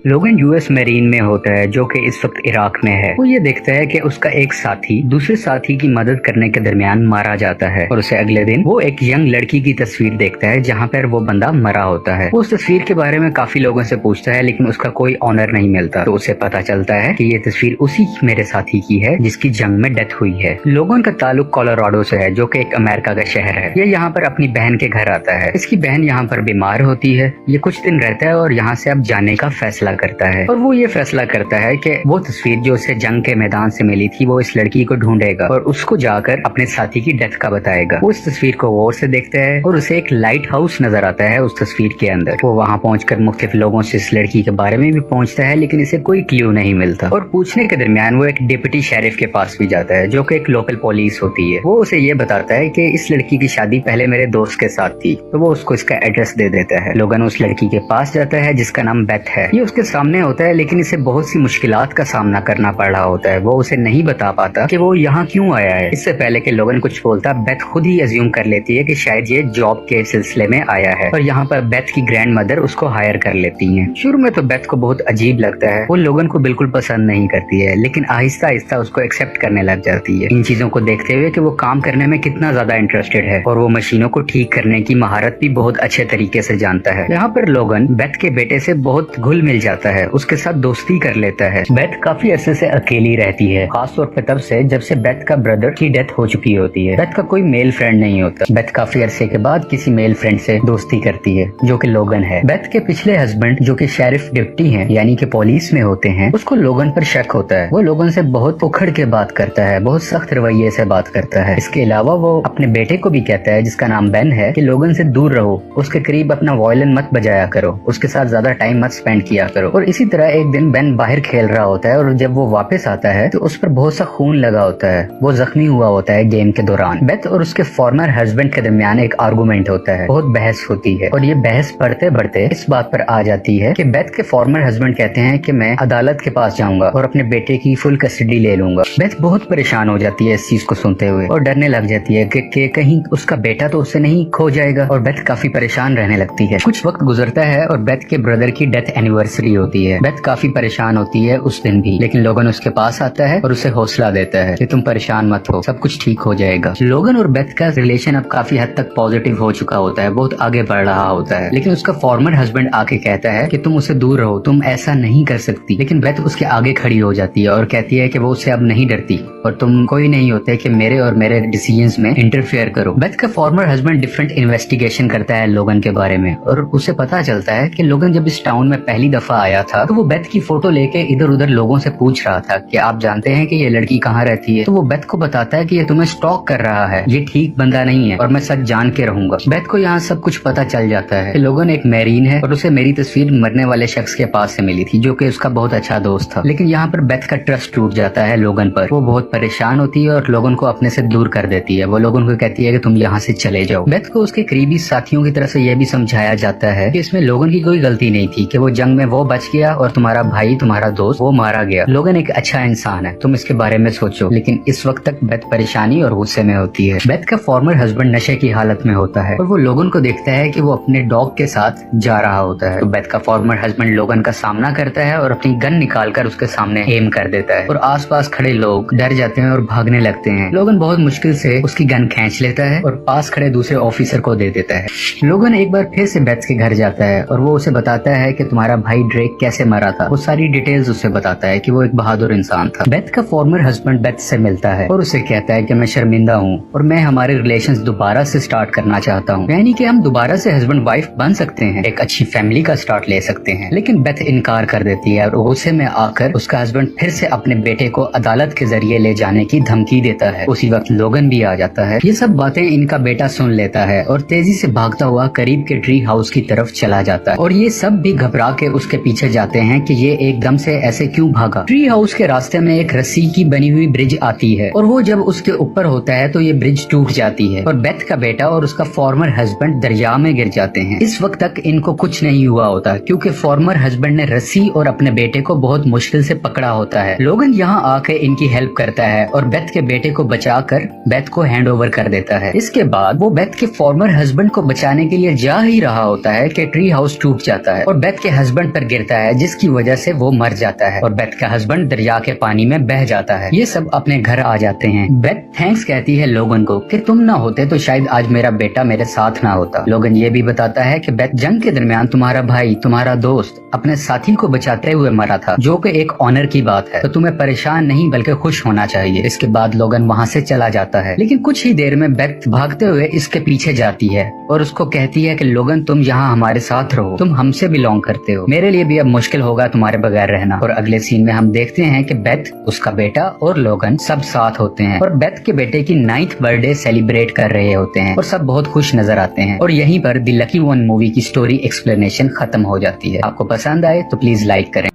लोगन US marine में होता है जो कि इस वक्त इराक में है। वो ये देखता है कि उसका एक साथी दूसरे साथी की मदद करने के दरमियान मारा जाता है और उसे अगले दिन वो एक यंग लड़की की तस्वीर देखता है जहाँ पर वो बंदा मरा होता है। वो उस तस्वीर के बारे में काफी लोगों से पूछता है लेकिन उसका कोई ऑनर नहीं मिलता। तो उसे पता चलता है कि ये तस्वीर उसी मेरे साथी की है जिसकी जंग में डेथ हुई है। लोगन का ताल्लुक कोलोराडो से है जो कि एक अमेरिका का शहर है। ये यहाँ पर अपनी बहन के घर आता है। इसकी बहन यहाँ पर बीमार होती है। ये कुछ दिन रहता है और यहाँ से अब जाने का फैसला करता है और वो ये फैसला करता है कि वो तस्वीर जो उसे जंग के मैदान से मिली थी वो इस लड़की को ढूंढेगा और उसको जाकर अपने साथी की डेथ का बताएगा। वो इस तस्वीर को गौर से देखता है और उसे एक लाइट हाउस नजर आता है उस तस्वीर के अंदर। वो वहाँ पहुंचकर मुख्तलिफ लोगों से इस लड़की के बारे में भी पूछता है लेकिन इसे कोई क्लू नहीं मिलता। और पूछने के दरमियान वो एक डिप्टी शेरिफ के पास भी जाता है जो कि एक लोकल पुलिस होती है। वो उसे ये बताता है कि इस लड़की की शादी पहले मेरे दोस्त के साथ थी। तो वो उसको इसका एड्रेस दे देता है। लोगन उस लड़की के पास जाता है जिसका नाम बेथ है। ये उसके सामने होता है लेकिन इसे बहुत सी मुश्किलात का सामना करना पड़ रहा होता है। वो उसे नहीं बता पाता कि वो यहाँ क्यों आया है। इससे पहले कि लोगन कुछ बोलता बेथ खुद ही अज्यूम कर लेती है कि शायद ये जॉब के सिलसिले में आया है और यहाँ पर बेथ की ग्रैंड मदर उसको हायर कर लेती हैं। शुरू में तो बेथ को बहुत अजीब लगता है। वो लोगन को बिल्कुल पसंद नहीं करती है लेकिन आहिस्ता आहिस्ता उसको एक्सेप्ट करने लग जाती है इन चीजों को देखते हुए कि वो काम करने में कितना ज्यादा इंटरेस्टेड है और वो मशीनों को ठीक करने की महारत भी बहुत अच्छे तरीके से जानता है। यहाँ पर लोगन बेथ के बेटे से बहुत घुल मिल जाता है, उसके साथ दोस्ती कर लेता है। बेथ काफी अरसे से अकेली रहती है, खासतौर पर तब से जब से बेथ का ब्रदर की डेथ हो चुकी होती है। बेथ का कोई मेल फ्रेंड नहीं होता। बेथ काफी अरसे के बाद किसी मेल फ्रेंड से दोस्ती करती है जो कि लोगन है। बेथ के पिछले हस्बैंड जो कि शेरिफ डिप्टी हैं यानी कि पुलिस में होते हैं, उसको लोगन पर शक होता है। वो लोगन से बहुत उखड़ के बात करता है, बहुत सख्त रवैये से बात करता है। इसके अलावा वो अपने बेटे को भी कहता है जिसका नाम बेन है कि लोगन से दूर रहो, उसके करीब अपना वायलिन मत बजाया करो, उसके साथ ज्यादा टाइम मत स्पेंड किया करो। और इसी तरह एक दिन बेन बाहर खेल रहा होता है और जब वो वापस आता है तो उस पर बहुत सा खून लगा होता है। वो जख्मी हुआ होता है गेम के दौरान। बेथ और उसके फॉर्मर हस्बैंड के दरमियान एक आर्गुमेंट होता है, बहुत बहस होती है और ये बहस बढ़ते बढ़ते इस बात पर आ जाती है कि बेथ के फॉर्मर हस्बैंड कहते हैं कि मैं अदालत के पास जाऊंगा और अपने बेटे की फुल कस्टडी ले लूंगा। बेथ बहुत परेशान हो जाती है इस चीज को सुनते हुए और डरने लग जाती है कि कहीं उसका बेटा तो उससे नहीं खो जाएगा और बेथ काफी परेशान रहने लगती है। कुछ वक्त गुजरता है और बेथ के ब्रदर की डेथ एनिवर्सरी होती है। बेथ काफी परेशान होती है उस दिन भी, लेकिन लोगन उसके पास आता है और उसे हौसला देता है कि तुम परेशान मत हो, सब कुछ ठीक हो जाएगा। लोगन और बेथ का रिलेशन अब काफी हद तक पॉजिटिव हो चुका होता है, बहुत आगे बढ़ रहा होता है। लेकिन उसका फॉर्मर हस्बैंड आके कहता है कि तुम उससे दूर रहो, तुम ऐसा नहीं कर सकती। लेकिन बेथ उसके आगे खड़ी हो जाती है और कहती है कि वो उससे अब नहीं डरती और तुम कोई नहीं होते कि मेरे और मेरे डिसीजंस में इंटरफेयर करो। बेथ का फॉर्मर हस्बैंड डिफरेंट इन्वेस्टिगेशन करता है लोगन के बारे में और उसे पता चलता है कि लोगन जब इस टाउन में पहली दफा आया था तो वो बेथ की फोटो लेके इधर उधर लोगों से पूछ रहा था कि आप जानते हैं कि ये लड़की कहाँ रहती है। तो वो बेथ को बताता है कि ये तुम्हें स्टॉक कर रहा है, ये ठीक बंदा नहीं है और मैं सच जान के रहूंगा। बेथ को यहाँ सब कुछ पता चल जाता है कि लोगन एक मैरीन है और उसे मेरी तस्वीर मरने वाले शख्स के पास से मिली थी जो कि उसका बहुत अच्छा दोस्त था। लेकिन यहाँ पर बेथ का ट्रस्ट टूट जाता है लोगन पर। वो बहुत परेशान होती है और लोगन को अपने से दूर कर देती है। वो लोगन को कहती है कि तुम यहाँ से चले जाओ। बेथ को उसके करीबी साथियों की तरफ से यह भी समझाया जाता है कि इसमें लोगन की कोई गलती नहीं थी, कि वो जंग में वो बच गया और तुम्हारा भाई तुम्हारा दोस्त वो मारा गया। लोगन एक अच्छा इंसान है, तुम इसके बारे में सोचो। लेकिन इस वक्त तक बेथ परेशानी और गुस्से में होती है। बेथ का फॉर्मर हस्बैंड नशे की हालत में होता है और वो लोगन को देखता है कि वो अपने डॉग के साथ जा रहा होता है। तो बेथ का फॉर्मर हस्बैंड लोगन का सामना करता है और अपनी गन निकालकर उसके सामने एम कर देता है और आसपास खड़े लोग डर जाते हैं और भागने लगते हैं। लोगन बहुत मुश्किल से उसकी गन खींच लेता है और पास खड़े दूसरे ऑफिसर को दे देता है। लोगन एक बार फिर से बेथ के घर जाता है और वो उसे बताता है कि तुम्हारा भाई ड्रेक कैसे मरा था। वो सारी डिटेल्स उसे बताता है कि वो एक बहादुर इंसान था। बेथ का फॉर्मर हस्बैंड बेथ से मिलता है और उसे कहता है कि मैं शर्मिंदा हूँ और मैं हमारे रिलेशंस दोबारा से स्टार्ट करना चाहता हूँ, यानी कि हम दोबारा से हस्बैंड वाइफ बन सकते हैं, एक अच्छी फैमिली का स्टार्ट ले सकते हैं। लेकिन बेथ इनकार कर देती है और गुस्से में आकर उसका हस्बैंड फिर से अपने बेटे को अदालत के जरिए ले जाने की धमकी देता है। उसी वक्त लोगन भी आ जाता है। ये सब बातें इनका बेटा सुन लेता है और तेजी से भागता हुआ करीब के ट्री हाउस की तरफ चला जाता है और ये सब भी घबरा के उसके पीछे जाते हैं कि ये एकदम से ऐसे क्यों भागा। ट्री हाउस के रास्ते में एक रस्सी की बनी हुई ब्रिज आती है और वो जब उसके ऊपर होता है तो ये ब्रिज टूट जाती है और बेथ का बेटा और उसका फॉर्मर हस्बैंड दरिया में गिर जाते हैं। इस वक्त तक इनको कुछ नहीं हुआ होता क्योंकि फॉर्मर हस्बैंड ने रस्सी और अपने बेटे को बहुत मुश्किल से पकड़ा होता है। लोगन यहाँ आके इनकी हेल्प करता लेता है और बेथ के बेटे को बचाकर बेथ को हैंड ओवर कर देता है। इसके बाद वो बेथ के फॉर्मर हस्बैंड को बचाने के लिए जा ही रहा होता है कि ट्री हाउस टूट जाता है और बेथ के हस्बैंड पर गिरता है, जिसकी वजह से वो मर जाता है और बेथ का हस्बैंड दरिया के पानी में बह जाता है। ये सब अपने घर आ जाते हैं। बेथ थैंक्स कहती है लोगन को कि तुम ना होते तो शायद आज मेरा बेटा मेरे साथ ना होता। लोगन ये भी बताता है कि बेथ जंग के दरमियान तुम्हारा भाई, तुम्हारा दोस्त अपने साथी को बचाते हुए मरा था, जो कि एक ऑनर की बात है, तो तुम्हें परेशान नहीं बल्कि खुश होना चाहिए। इसके बाद लोगन वहाँ से चला जाता है, लेकिन कुछ ही देर में बेथ भागते हुए इसके पीछे जाती है और उसको कहती है कि लोगन तुम यहाँ हमारे साथ रहो, तुम हमसे बिलोंग करते हो, मेरे लिए भी अब मुश्किल होगा तुम्हारे बगैर रहना। और अगले सीन में हम देखते हैं कि बेथ, उसका बेटा और लोगन सब साथ होते हैं और बेथ के बेटे की 9th बर्थडे सेलिब्रेट कर रहे होते हैं और सब बहुत खुश नजर आते हैं। और यहीं पर द लकी वन मूवी की स्टोरी एक्सप्लेनेशन खत्म हो जाती है। आपको पसंद आए तो प्लीज लाइक करें।